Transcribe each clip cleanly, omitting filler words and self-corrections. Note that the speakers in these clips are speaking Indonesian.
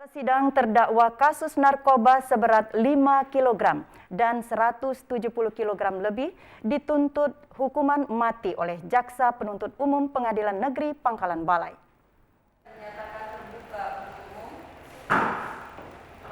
Sidang terdakwa kasus narkoba seberat 5 kg dan 170 kg lebih dituntut hukuman mati oleh Jaksa Penuntut Umum Pengadilan Negeri Pangkalan Balai.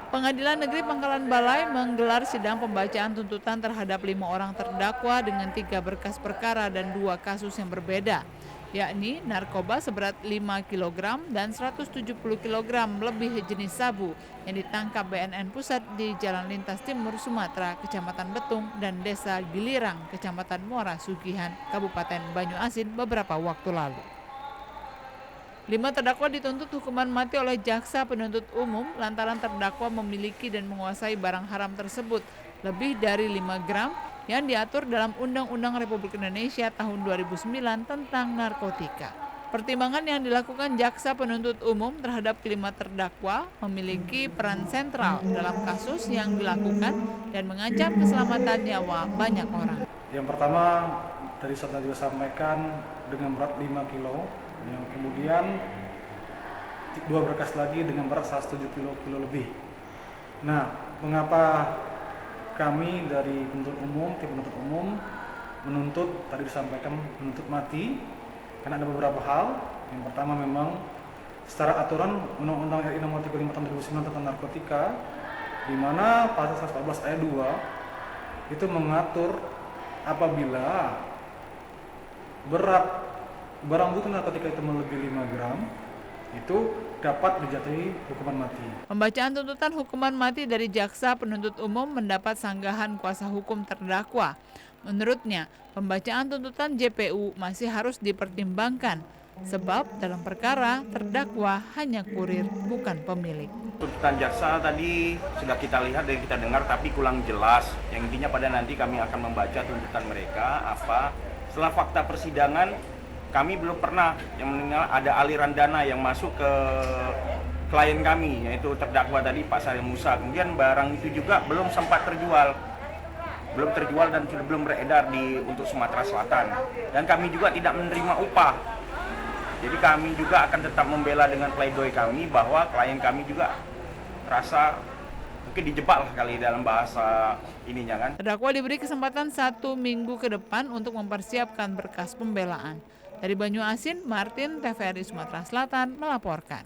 Pengadilan Negeri Pangkalan Balai menggelar sidang pembacaan tuntutan terhadap 5 orang terdakwa dengan 3 berkas perkara dan 2 kasus yang berbeda, yakni narkoba seberat 5 kg dan 170 kg lebih jenis sabu yang ditangkap BNN Pusat di Jalan Lintas Timur Sumatera, Kecamatan Betung, dan Desa Gilirang, Kecamatan Muara Sugihan, Kabupaten Banyuasin beberapa waktu lalu. 5 terdakwa dituntut hukuman mati oleh Jaksa Penuntut Umum lantaran terdakwa memiliki dan menguasai barang haram tersebut lebih dari 5 gram yang diatur dalam Undang-Undang Republik Indonesia tahun 2009 tentang narkotika. Pertimbangan yang dilakukan Jaksa Penuntut Umum terhadap kelima terdakwa memiliki peran sentral dalam kasus yang dilakukan dan mengancam keselamatan nyawa banyak orang. Yang pertama, tadi saya sampaikan dengan berat 5 kilo, yang kemudian 2 berkas lagi dengan berat 170 kilo lebih. Nah, mengapa kami dari tim penuntut umum menuntut, tadi disampaikan menuntut mati? Karena ada beberapa hal. Yang pertama memang secara aturan Undang-Undang RI Nomor 35 Tahun 2009 tentang narkotika, di mana pasal 114 ayat 2 itu mengatur apabila berat barang bukti narkotika itu melebihi 5 gram, itu dapat dijatuhi hukuman mati. Pembacaan tuntutan hukuman mati dari Jaksa Penuntut Umum mendapat sanggahan kuasa hukum terdakwa. Menurutnya, pembacaan tuntutan JPU masih harus dipertimbangkan, sebab dalam perkara terdakwa hanya kurir, bukan pemilik. Tuntutan jaksa tadi sudah kita lihat dan kita dengar, tapi kurang jelas. Yang intinya pada nanti kami akan membaca tuntutan mereka apa. Setelah fakta persidangan, kami belum pernah yang mendengar ada aliran dana yang masuk ke klien kami, yaitu terdakwa tadi Pak Salim Musa. Kemudian barang itu juga belum sempat terjual dan sudah belum beredar untuk Sumatera Selatan. Dan kami juga tidak menerima upah. Jadi kami juga akan tetap membela dengan pledoi kami bahwa klien kami juga rasa mungkin dijebak lah kali dalam bahasa ininya kan. Terdakwa diberi kesempatan 1 minggu ke depan untuk mempersiapkan berkas pembelaan. Dari Banyuasin, Martin, TVRI Sumatera Selatan melaporkan.